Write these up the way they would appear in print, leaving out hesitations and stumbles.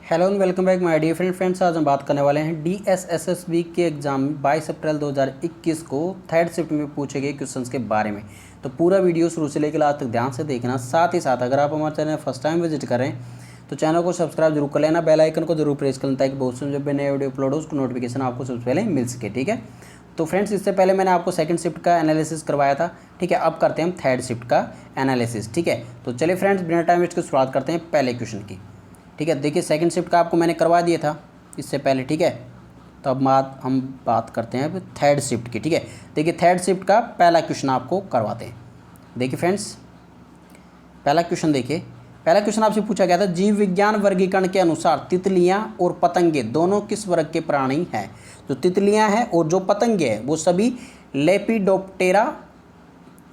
Hello and welcome back my dear friends. आज हम बात करने वाले हैं DSSSB के एग्ज़ाम 22 अप्रैल 2021 को थर्ड शिफ्ट में पूछे गए क्वेश्चंस के बारे में। तो पूरा वीडियो शुरू से लेकर लास्ट तक ध्यान से देखना। साथ ही साथ अगर आप हमारे चैनल फर्स्ट टाइम विजिट करें तो चैनल को सब्सक्राइब जरूर कर लेना, बेल आइकन को जरूर प्रेस कर लेना ताकि बहुत से जब भी नए वीडियो अपलोड हो उसको नोटिफिकेशन आपको सबसे पहले मिल सके। ठीक है, तो फ्रेंड्स इससे पहले मैंने आपको सेकंड शिफ्ट का एनालिसिस करवाया था। ठीक है, अब करते हैं हम थर्ड शिफ्ट का एनालिसिस। ठीक है, तो चलिए फ्रेंड्स बिना टाइम वेस्ट की शुरुआत करते हैं पहले क्वेश्चन की। ठीक है, देखिए सेकंड शिफ्ट का आपको मैंने करवा दिया था इससे पहले। ठीक है, तो अब हम बात करते हैं थर्ड शिफ्ट की। ठीक है, देखिए थर्ड शिफ्ट का पहला क्वेश्चन आपको करवाते हैं। देखिए फ्रेंड्स पहला क्वेश्चन देखिए, पहला क्वेश्चन आपसे पूछा गया था जीव विज्ञान वर्गीकरण के अनुसार तितलियां और पतंगे दोनों किस वर्ग के प्राणी हैं। जो तितलियां हैं और जो पतंगे हैं वो सभी लेपिडोप्टेरा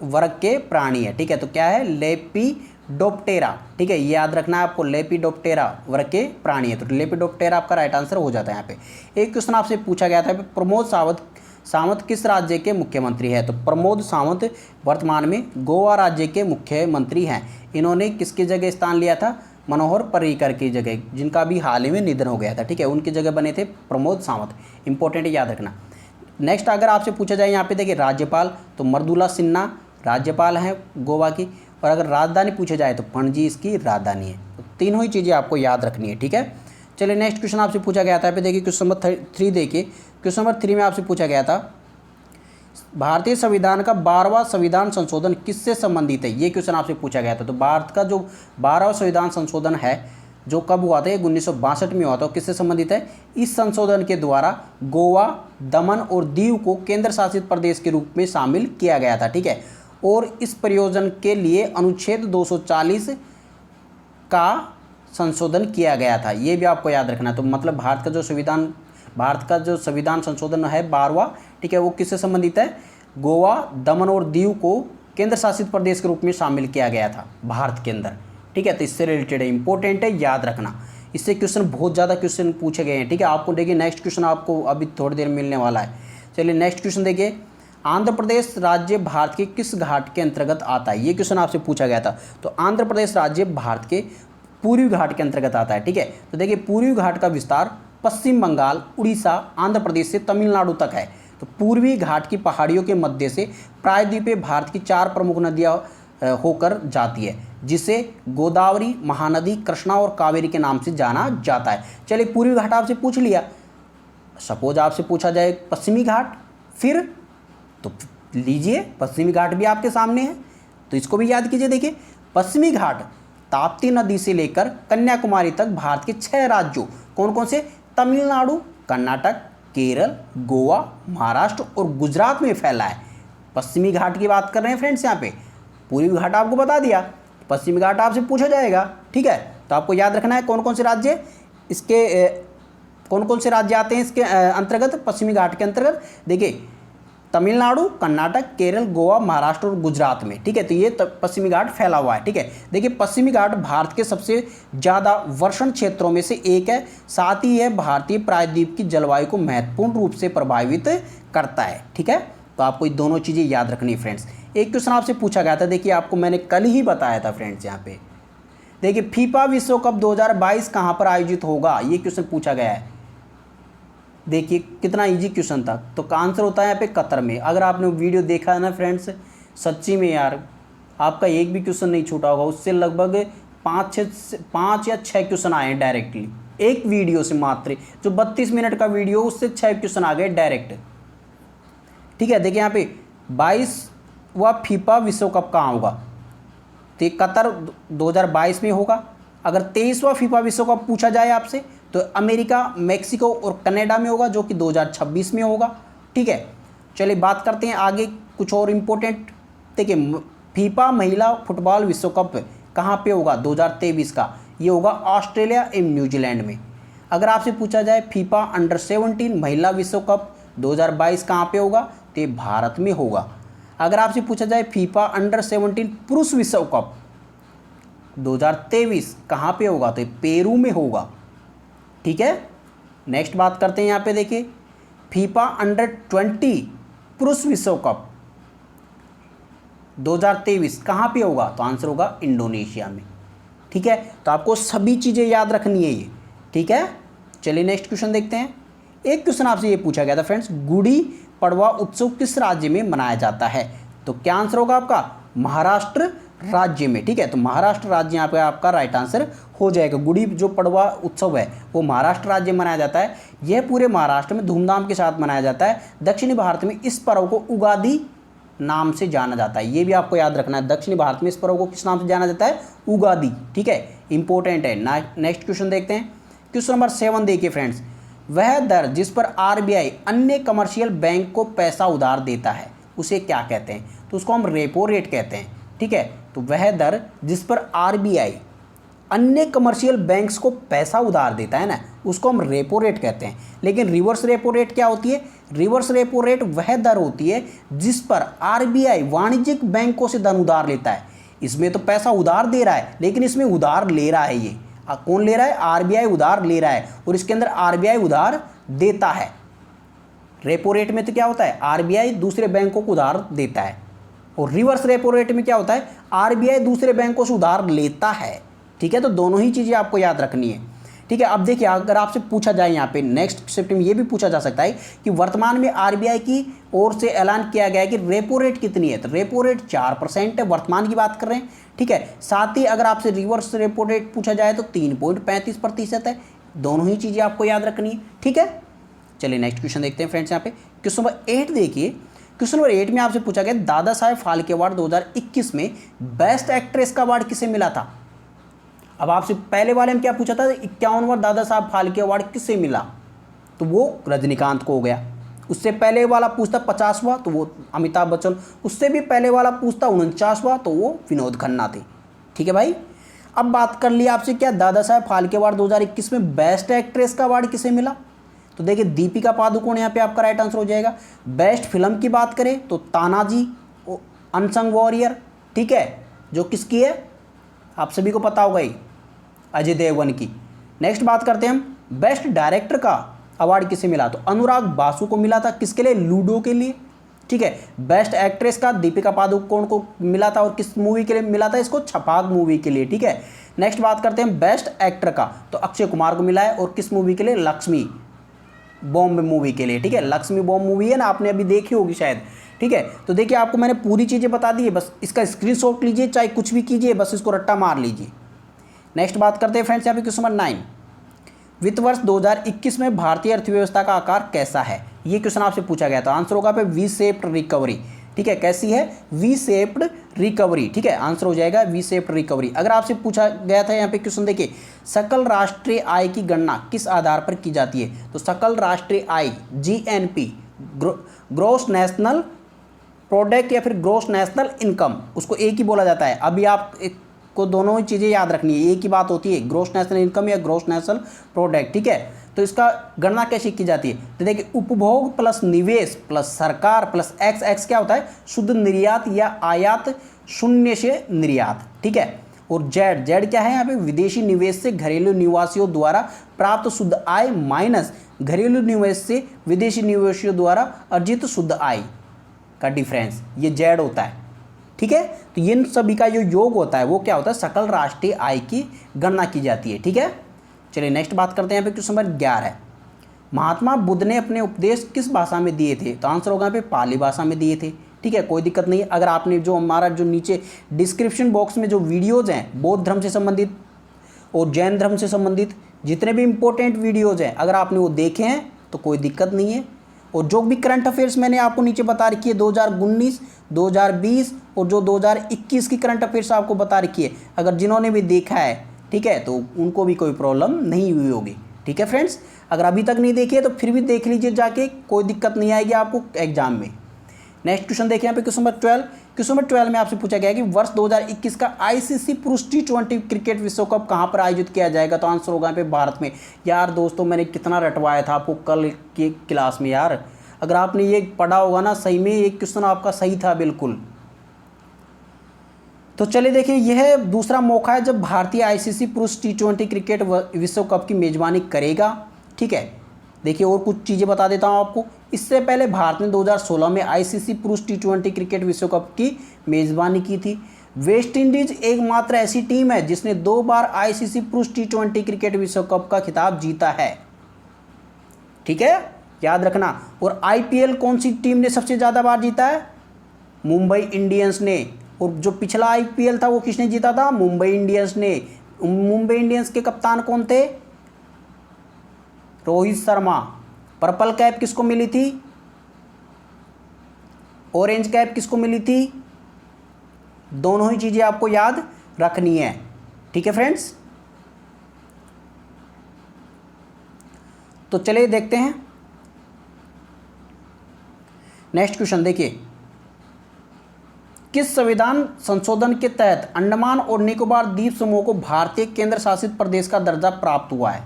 वर्ग के प्राणी है। ठीक है, तो क्या है लेपिडोप्टेरा। ठीक है, ये याद रखना है आपको, लेपिडोप्टेरा वर्ग के प्राणी है। तो लेपिडोप्टेरा आपका राइट आंसर हो जाता है यहाँ पे। एक क्वेश्चन आपसे पूछा गया था प्रमोद सावंत किस राज्य के मुख्यमंत्री है। तो प्रमोद सावंत वर्तमान में गोवा राज्य के मुख्यमंत्री हैं। इन्होंने किसकी जगह स्थान लिया था, मनोहर पर्रिकर की जगह, जिनका भी हाल ही में निधन हो गया था। ठीक है, उनकी जगह बने थे प्रमोद सावंत। इंपॉर्टेंट याद रखना। नेक्स्ट अगर आपसे पूछा जाए यहाँ पे देखिए राज्यपाल, तो मृदुला सिन्हा राज्यपाल हैं गोवा की। और अगर राजधानी पूछा जाए तो पणजी इसकी राजधानी है। तो तीनों ही चीज़ें आपको याद रखनी है। ठीक है, चलिए नेक्स्ट क्वेश्चन आपसे पूछा गया था। देखिए क्वेश्चन नंबर 3 देखिए, क्वेश्चन नंबर 3 में आपसे पूछा गया था भारतीय संविधान का 12वां संविधान संशोधन किससे संबंधित है। ये क्वेश्चन आपसे पूछा गया था। तो भारत का जो 12वां संविधान संशोधन है जो कब हुआ था, 1962 में हुआ था, किससे संबंधित है। इस संशोधन के द्वारा गोवा, दमन और दीव को केंद्र शासित प्रदेश के रूप में शामिल किया गया था। ठीक है, और इस प्रयोजन के लिए अनुच्छेद 240 का संशोधन किया गया था। ये भी आपको याद रखना। तो मतलब भारत का जो संविधान संशोधन है 12वां, ठीक है, वो किससे संबंधित है, गोवा, दमन और दीव को केंद्र शासित प्रदेश के रूप में शामिल किया गया था भारत के अंदर। ठीक है, तो इससे रिलेटेड है, इंपॉर्टेंट है, याद रखना। इससे क्वेश्चन बहुत ज़्यादा क्वेश्चन पूछे गए हैं। ठीक है, आपको देखिए नेक्स्ट क्वेश्चन आपको अभी थोड़ी देर मिलने वाला है। चलिए नेक्स्ट क्वेश्चन देखिए, आंध्र प्रदेश राज्य भारत के किस घाट के अंतर्गत आता है। ये क्वेश्चन आपसे पूछा गया था। तो आंध्र प्रदेश राज्य भारत के पूर्वी घाट के अंतर्गत आता है। ठीक है, तो देखिए पूर्वी घाट का विस्तार पश्चिम बंगाल, उड़ीसा, आंध्र प्रदेश से तमिलनाडु तक है। तो पूर्वी घाट की पहाड़ियों के मध्य से प्रायद्वीपीय भारत की 4 प्रमुख नदियाँ होकर जाती है, जिसे गोदावरी, महानदी, कृष्णा और कावेरी के नाम से जाना जाता है। चलिए पूर्वी घाट आपसे पूछ लिया, सपोज आपसे पूछा जाए पश्चिमी घाट, फिर तो लीजिए पश्चिमी घाट भी आपके सामने है, तो इसको भी याद कीजिए। देखिए पश्चिमी घाट ताप्ती नदी से लेकर कन्याकुमारी तक भारत के 6 राज्यों कौन कौन से, तमिलनाडु, कर्नाटक, केरल, गोवा, महाराष्ट्र और गुजरात में फैला है। पश्चिमी घाट की बात कर रहे हैं फ्रेंड्स यहाँ पे। पूर्वी घाट आपको बता दिया, पश्चिमी घाट आपसे पूछा जाएगा। ठीक है, तो आपको याद रखना है कौन कौन से राज्य इसके कौन कौन से राज्य आते हैं इसके अंतर्गत, पश्चिमी घाट के अंतर्गत। देखिए तमिलनाडु, कर्नाटक, केरल, गोवा, महाराष्ट्र और गुजरात में। ठीक है, तो ये पश्चिमी घाट फैला हुआ है। ठीक है, देखिए पश्चिमी घाट भारत के सबसे ज़्यादा वर्षण क्षेत्रों में से एक है। साथ ही यह भारतीय प्रायद्वीप की जलवायु को महत्वपूर्ण रूप से प्रभावित करता है। ठीक है, तो आपको ये दोनों चीज़ें याद रखनी फ्रेंड्स। एक क्वेश्चन आपसे पूछा गया था, देखिए आपको मैंने कल ही बताया था फ्रेंड्स यहाँ पे। देखिए फीफा विश्व कप 2022 कहाँ पर आयोजित होगा, ये क्वेश्चन पूछा गया है। देखिए कितना इजी क्वेश्चन था। तो का आंसर होता है यहाँ पे कतर में। अगर आपने वीडियो देखा है ना फ्रेंड्स, सच्ची में यार आपका एक भी क्वेश्चन नहीं छूटा होगा। उससे लगभग 5 या 6 क्वेश्चन आए हैं डायरेक्टली एक वीडियो से। मात्र जो 32 मिनट का वीडियो, उससे 6 क्वेश्चन आ गए डायरेक्ट। ठीक है, देखिए यहाँ पे 22वां फीफा विश्व कप कहाँ होगा, तो कतर 2022 में होगा। अगर 23वां फीफा विश्व कप पूछा जाए आपसे तो अमेरिका, मेक्सिको और कनाडा में होगा, जो कि 2026 में होगा। ठीक है, चलिए बात करते हैं आगे कुछ और इम्पोर्टेंट। देखिए फीफा महिला फुटबॉल विश्व कप कहाँ पे होगा 2023 का, ये होगा ऑस्ट्रेलिया एवं न्यूजीलैंड में। अगर आपसे पूछा जाए फीफा अंडर 17 महिला विश्व कप 2022 कहाँ पे होगा, तो ये भारत में होगा। अगर आपसे पूछा जाए फीफा अंडर 17 पुरुष विश्व कप 2023 कहाँ पे होगा, तो ये पेरू में होगा। ठीक है, नेक्स्ट बात करते हैं यहाँ पे। देखिए फीफा अंडर 20 पुरुष विश्व कप 2023 कहाँ पे होगा, तो आंसर होगा इंडोनेशिया में। ठीक है, तो आपको सभी चीज़ें याद रखनी है ये। ठीक है। चलिए नेक्स्ट क्वेश्चन देखते हैं। एक क्वेश्चन आपसे ये पूछा गया था फ्रेंड्स, गुड़ी पड़वा उत्सव किस राज्य में मनाया जाता है? तो क्या आंसर होगा आपका? महाराष्ट्र राज्य में, ठीक है। तो महाराष्ट्र राज्य यहाँ पे आपका राइट आंसर हो जाएगा। गुड़ी जो पड़वा उत्सव है वो महाराष्ट्र राज्य में मनाया जाता है। यह पूरे महाराष्ट्र में धूमधाम के साथ मनाया जाता है। दक्षिणी भारत में इस पर्व को उगादी नाम से जाना जाता है। ये भी आपको याद रखना है, दक्षिणी भारत में इस पर्व को किस नाम से जाना जाता है? उगादी, ठीक है, इंपॉर्टेंट है। नेक्स्ट क्वेश्चन देखते हैं। क्वेश्चन नंबर 7 देखिए फ्रेंड्स, वह दर जिस पर आरबीआई अन्य कमर्शियल बैंक को पैसा उधार देता है उसे क्या कहते हैं? तो उसको हम रेपो रेट कहते हैं, ठीक है। तो वह दर जिस पर आरबीआई अन्य कमर्शियल बैंक्स को पैसा उधार देता है ना, उसको हम रेपो रेट कहते हैं। लेकिन रिवर्स रेपो रेट क्या होती है? रिवर्स रेपो रेट वह दर होती है जिस पर आरबीआई वाणिज्यिक बैंकों से धन उधार लेता है। इसमें तो पैसा उधार दे रहा है, लेकिन इसमें उधार ले रहा है। ये कौन ले रहा है? आरबीआई उधार ले रहा है, और इसके अंदर आरबीआई उधार देता है। रेपो रेट में तो क्या होता है? आरबीआई दूसरे बैंकों को उधार देता है, और रिवर्स रेपो रेट में क्या होता है? आरबीआई दूसरे बैंकों से उधार लेता है, ठीक है। तो दोनों ही चीज़ें आपको याद रखनी है, ठीक है। अब देखिए, अगर आपसे पूछा जाए यहाँ पे नेक्स्ट शिफ्ट में ये भी पूछा जा सकता है कि वर्तमान में आरबीआई की ओर से ऐलान किया गया है कि रेपो रेट कितनी है? तो रेपो रेट 4% है, वर्तमान की बात कर रहे हैं, ठीक है। साथ ही अगर आपसे रिवर्स रेपो रेट पूछा जाए तो 3.35% है। दोनों ही चीज़ें आपको याद रखनी है, ठीक है। चलिए नेक्स्ट क्वेश्चन देखते हैं फ्रेंड्स। यहाँ पे क्वेश्चन नंबर 8 देखिए। क्वेश्चन नंबर 8 में आपसे पूछा गया, दादा साहेब फाल्के अवार्ड 2021 में बेस्ट एक्ट्रेस का अवार्ड किसे मिला था? अब आपसे पहले वाले में क्या पूछा था? 51वां दादा साहब फाल्के अवार्ड किससे मिला? तो वो रजनीकांत को हो गया। उससे पहले वाला पूछता 50वां, तो वो अमिताभ बच्चन। उससे भी पहले वाला पूछता 49वां, तो वो विनोद खन्ना थे, ठीक है भाई। अब बात कर लिया आपसे, क्या दादा साहेब फाल्के अवार्ड 2021 में बेस्ट एक्ट्रेस का अवार्ड किसे मिला? तो देखिए, दीपिका पादुकोण यहाँ पे आपका राइट आंसर हो जाएगा। बेस्ट फिल्म की बात करें तो तानाजी अनसंग वॉरियर, ठीक है, जो किसकी है? आप सभी को पता होगा ही, अजय देवगन की। नेक्स्ट बात करते हैं हम, बेस्ट डायरेक्टर का अवार्ड किसे मिला? तो अनुराग बासु को मिला था। किसके लिए? लूडो के लिए, ठीक है। बेस्ट एक्ट्रेस का दीपिका पादुकोण को मिला था, और किस मूवी के लिए मिला था? इसको छपाक मूवी के लिए, ठीक है। नेक्स्ट बात करते हैं बेस्ट एक्टर का, तो अक्षय कुमार को मिला है, और किस मूवी के लिए? लक्ष्मी बॉम्ब मूवी के लिए, ठीक है। लक्ष्मी बॉम्ब मूवी है ना, आपने अभी देखी होगी शायद, ठीक है। तो देखिए, आपको मैंने पूरी चीज़ें बता दी है, बस इसका स्क्रीनशॉट लीजिए, चाहे कुछ भी कीजिए, बस इसको रट्टा मार लीजिए। नेक्स्ट बात करते हैं फ्रेंड्स यहाँ पे क्वेश्चन नंबर 9। वित्त वर्ष 2021 में भारतीय अर्थव्यवस्था का आकार कैसा है? ये क्वेश्चन आपसे पूछा गया था। आंसर होगा पे वी शेप्ड रिकवरी, ठीक है। कैसी है? वी शेप्ड रिकवरी, ठीक है। आंसर हो जाएगा वी शेप्ड रिकवरी। अगर आपसे पूछा गया था यहाँ पे क्वेश्चन, देखिए, सकल राष्ट्रीय आय की गणना किस आधार पर की जाती है? तो सकल राष्ट्रीय आय जीएनपी, ग्रोस नेशनल प्रोडक्ट या फिर ग्रोस नेशनल इनकम, उसको एक ही बोला जाता है। अभी आप को दोनों ही चीज़ें याद रखनी है, एक ही बात होती है, ग्रोस नेशनल इनकम या ग्रोस नेशनल प्रोडक्ट, ठीक है। तो इसका गणना कैसे की जाती है? तो देखिए, उपभोग प्लस निवेश प्लस सरकार प्लस एक्स, एक्स क्या होता है? शुद्ध निर्यात या आयात शून्य से निर्यात, ठीक है। और जेड, जेड क्या है यहाँ पे? विदेशी निवेश से घरेलू निवासियों द्वारा प्राप्त शुद्ध आय माइनस घरेलू निवेश से विदेशी निवेशियों द्वारा अर्जित शुद्ध आय का डिफरेंस, ये जेड होता है, ठीक है। तो इन सभी का जो योग होता है वो क्या होता है? सकल राष्ट्रीय आय की गणना की जाती है, ठीक है। चलिए नेक्स्ट बात करते हैं यहाँ पे क्वेश्चन नंबर 11। महात्मा बुद्ध ने अपने उपदेश किस भाषा में दिए थे? तो आंसर होगा यहाँ पे पाली भाषा में दिए थे, ठीक है। कोई दिक्कत नहीं है। अगर आपने जो हमारा जो नीचे डिस्क्रिप्शन बॉक्स में जो वीडियोज़ हैं बौद्ध धर्म से संबंधित और जैन धर्म से संबंधित जितने भी इंपॉर्टेंट वीडियोज़ हैं, अगर आपने वो देखे हैं तो कोई दिक्कत नहीं है। और जो भी करंट अफेयर्स मैंने आपको नीचे बता रखी है 2019, 2020 और जो 2021 की करंट अफेयर्स आपको बता रखी है, अगर जिन्होंने भी देखा है, ठीक है, तो उनको भी कोई प्रॉब्लम नहीं हुई होगी, ठीक है फ्रेंड्स। अगर अभी तक नहीं देखी है तो फिर भी देख लीजिए जाके, कोई दिक्कत नहीं आएगी आपको एग्जाम में। नेक्स्ट क्वेश्चन देखिए यहाँ पे क्वेश्चन नंबर 12। क्वेश्चन नंबर 12 में आपसे पूछा गया कि वर्ष 2021 का आईसीसी पुरुष T20 क्रिकेट विश्व कप कहाँ पर आयोजित किया जाएगा? तो आंसर होगा यहाँ पे भारत में। यार दोस्तों, मैंने कितना रटवाया था आपको कल की क्लास में यार, अगर आपने ये पढ़ा होगा ना, सही में ये क्वेश्चन आपका सही था बिल्कुल। तो चलिए देखिए, यह दूसरा मौका है जब भारतीय आईसीसी पुरुष T20 क्रिकेट विश्व कप की मेजबानी करेगा, ठीक है। देखिए और कुछ चीज़ें बता देता हूँ आपको। इससे पहले भारत ने 2016 में आईसीसी पुरुष T20 क्रिकेट विश्व कप की मेज़बानी की थी। वेस्ट इंडीज एकमात्र ऐसी टीम है जिसने 2 बार आईसीसी पुरुष टी20 क्रिकेट विश्व कप का खिताब जीता है। ठीक है, याद रखना। और आईपीएल कौन सी टीम ने सबसे ज़्यादा बार जीता है? मुंबई इंडियंस ने। और जो पिछला आईपीएल था वो किसने जीता था? मुंबई इंडियंस ने। मुंबई इंडियंस के कप्तान कौन थे? रोहित शर्मा। पर्पल कैप किसको मिली थी? ऑरेंज कैप किसको मिली थी? दोनों ही चीजें आपको याद रखनी है। ठीक है फ्रेंड्स, तो चलिए देखते हैं नेक्स्ट क्वेश्चन। देखिए, किस संविधान संशोधन के तहत अंडमान और निकोबार द्वीप समूह को भारतीय केंद्र शासित प्रदेश का दर्जा प्राप्त हुआ है?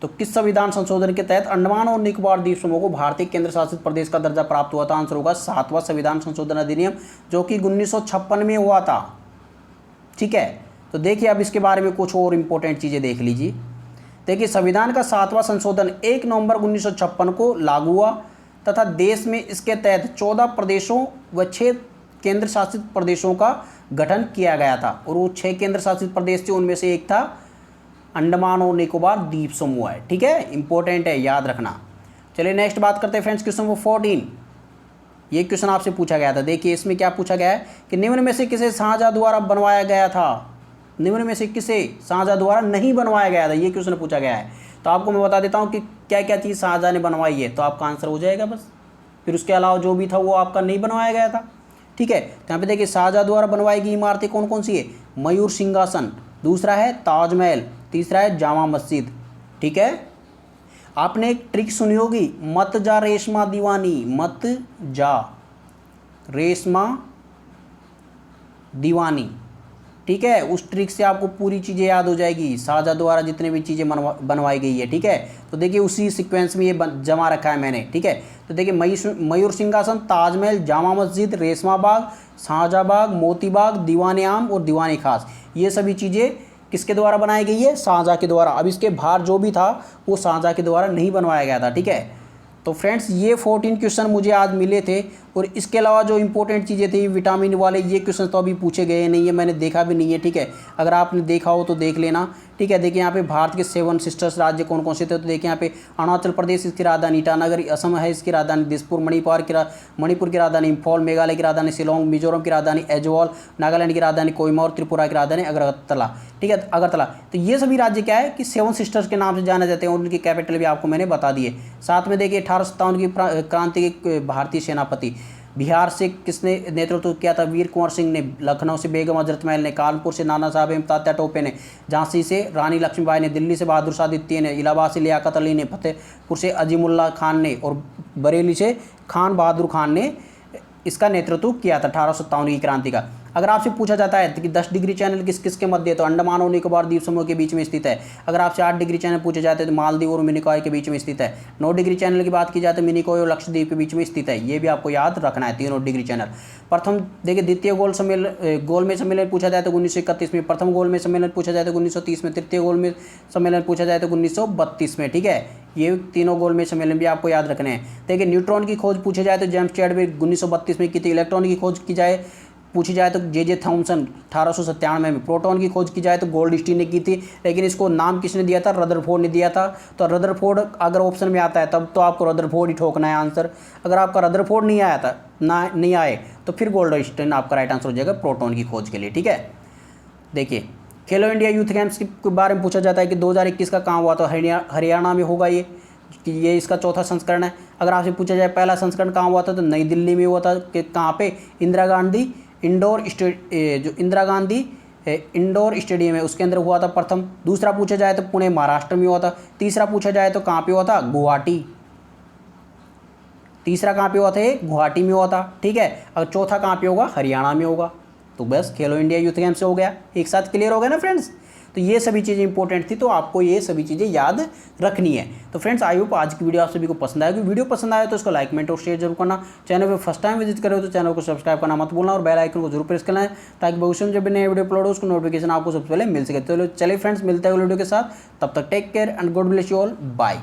तो किस संविधान संशोधन के तहत अंडमान और निकोबार द्वीप समूह को भारतीय केंद्र शासित प्रदेश का दर्जा प्राप्त हुआ था? आंसर होगा 7वां संविधान संशोधन अधिनियम, जो कि 1956 में हुआ था। ठीक है, तो देखिए अब इसके बारे में कुछ और इंपॉर्टेंट चीज़ें देख लीजिए। देखिए, संविधान का 7वां संशोधन 1 नवंबर 1956 को लागू हुआ तथा देश में इसके तहत 14 प्रदेशों व 6 केंद्र शासित प्रदेशों का गठन किया गया था। और वो 6 केंद्र शासित प्रदेश थे, उनमें से एक था अंडमान और निकोबार द्वीप समूह है। ठीक है, इंपॉर्टेंट है, याद रखना। चलिए नेक्स्ट बात करते हैं फ्रेंड्स, क्वेश्चन नंबर 14। ये क्वेश्चन आपसे पूछा गया था। देखिए इसमें क्या पूछा गया है कि निम्न में से किसे शाहजहां द्वारा बनवाया गया था? निम्न में से किसे शाहजहां द्वारा नहीं बनवाया गया था, ये क्वेश्चन पूछा गया है। तो आपको मैं बता देता हूँ कि क्या क्या चीज़ शाहजहां ने बनवाई है, तो आपका आंसर हो जाएगा बस। फिर उसके अलावा जो भी था वो आपका नहीं बनवाया गया था। ठीक है, तो यहाँ पे देखिए शाहजहां द्वारा बनवाई गई इमारतें कौन कौन सी है? मयूर सिंहासन, दूसरा है ताजमहल, तीसरा है जामा मस्जिद। ठीक है, आपने एक ट्रिक सुनी होगी, मत जा रेशमा दीवानी, मत जा रेशमा दीवानी। ठीक है, उस ट्रिक से आपको पूरी चीज़ें याद हो जाएगी, शाहजहां द्वारा जितने भी चीज़ें बनवाई गई है। ठीक है, तो देखिए उसी सीक्वेंस में ये जमा रखा है मैंने। ठीक है, तो देखिए मयूर सिंहासन, ताजमहल, जामा मस्जिद, रेशमा बाग, शाहजहां बाग, मोती बाग, दीवान आम और दीवान खास, ये सभी चीज़ें किसके द्वारा बनाई गई है? शाहजहां के द्वारा। अब इसके बाहर जो भी था वो शाहजहां के द्वारा नहीं बनवाया गया था। ठीक है, तो फ्रेंड्स ये 14 क्वेश्चन मुझे आज मिले थे। और इसके अलावा जो इंपॉर्टेंट चीज़ें थी विटामिन वाले, ये क्वेश्चन तो अभी पूछे गए नहीं है, मैंने देखा भी नहीं है। ठीक है, अगर आपने देखा हो तो देख लेना। ठीक है, देखिए यहाँ पे भारत के 7 सिस्टर्स राज्य कौन कौन से थे, तो देखिए यहाँ पे अरुणाचल प्रदेश इसकी राजधानी ईटानगर, असम है इसकी राजधानी दिसपुर, मणिपुर की राजधानी इम्फॉल, मेघालय की राजधानी शिलोंग, मिजोरम की राजधानी एजवाल, नागालैंड की राजधानी कोहिमा और त्रिपुरा की राजधानी अगरतला। ठीक है, अगरतला। तो ये सभी राज्य क्या है कि 7 सिस्टर्स के नाम से जाने जाते हैं और उनकी कैपिटल भी आपको मैंने बता दी है। साथ में देखिए 1857 की क्रांति के भारतीय सेनापति, बिहार से किसने नेतृत्व किया था? वीर कुंवर सिंह ने। लखनऊ से बेगम हजरत महल ने, कानपुर से नाना साहब एवं तात्या टोपे ने, झांसी से रानी लक्ष्मीबाई ने, दिल्ली से बहादुर शाह द्वितीय ने, इलाहाबाद से लियाकत अली ने, फतेहपुर से अजीमुल्ला खान ने और बरेली से खान बहादुर खान ने इसका नेतृत्व किया था 1857 की क्रांति का। अगर आपसे पूछा जाता है कि 10 डिग्री चैनल किस किस के मध्य है, तो अंडमान और निकोबार द्वीप समूह के बीच में स्थित है। अगर आपसे 8 डिग्री चैनल पूछे जाते हैं तो मालदीव और मिनिकॉय के बीच में स्थित है। 9 डिग्री चैनल की बात की जाए तो मिनिकॉय और लक्षद्वीप के बीच में स्थित है। ये भी आपको याद रखना है, तीनों डिग्री चैनल। प्रथम देखिए द्वितीय गोल में सम्मेलन पूछा जाए तो 1931 में, प्रथम गोल में सम्मेलन पूछा जाए तो 1930 में, तृतीय गोल में सम्मेलन पूछा जाए तो 1932 में। ठीक है, ये तीनों गोल में सम्मेलन भी आपको याद रखने हैं। देखिए न्यूट्रॉन की खोज पूछे जाए तो जेम्स चैडविक 1932 में की थी। इलेक्ट्रॉन की खोज की जाए पूछी जाए तो जे थॉमसन 1897 में। प्रोटॉन की खोज की जाए तो गोल्डस्टीन ने की थी, लेकिन इसको नाम किसने दिया था? रदरफोर्ड ने दिया था। तो रदरफोर्ड अगर ऑप्शन में आता है तब तो आपको रदरफोर्ड ही ठोकना है आंसर। अगर आपका रदरफोर्ड नहीं आया था नहीं आए तो फिर गोल्डस्टीन आपका राइट आंसर हो जाएगा प्रोटॉन की खोज के लिए। ठीक है, देखिए खेलो इंडिया यूथ गेम्स के बारे में पूछा जाता है कि 2021 का कहाँ हुआ, तो हरियाणा में होगा ये, कि ये इसका चौथा संस्करण है। अगर आपसे पूछा जाए पहला संस्करण कहाँ हुआ था, तो नई दिल्ली में हुआ था। कि कहाँ पे? इंदिरा गांधी इंडोर स्टेडियम है उसके अंदर हुआ था प्रथम। दूसरा पूछा जाए तो पुणे महाराष्ट्र में हुआ था। तीसरा पूछा जाए तो कहाँ पे हुआ था? गुवाहाटी। तीसरा कहाँ पे हुआ था? गुवाहाटी में हुआ था। ठीक है, अगर चौथा कहाँ पे होगा? हरियाणा में होगा। तो बस खेलो इंडिया यूथ गेम्स से हो गया, एक साथ क्लियर हो गया ना फ्रेंड्स। तो ये सभी चीज़ें इंपॉर्टेंट थी, तो आपको ये सभी चीज़ें याद रखनी है। तो फ्रेंड्स आई होप आज की वीडियो आप सभी को पसंद आएगी। वीडियो पसंद आए तो इसको लाइक कमेंट और शेयर जरूर करना। चैनल पे फर्स्ट टाइम विजिट करो तो चैनल को सब्सक्राइब करना मत भूलना और बेल आइकन को जरूर प्रेस करना है, ताकि भविष्य में जब भी नए वीडियो अपलोड हो उसको नोटिफिकेशन आपको सबसे पहले मिल सके। तो चलिए फ्रेंड्स मिलते हैं वीडियो के साथ, तब तक take care and God bless you all, bye.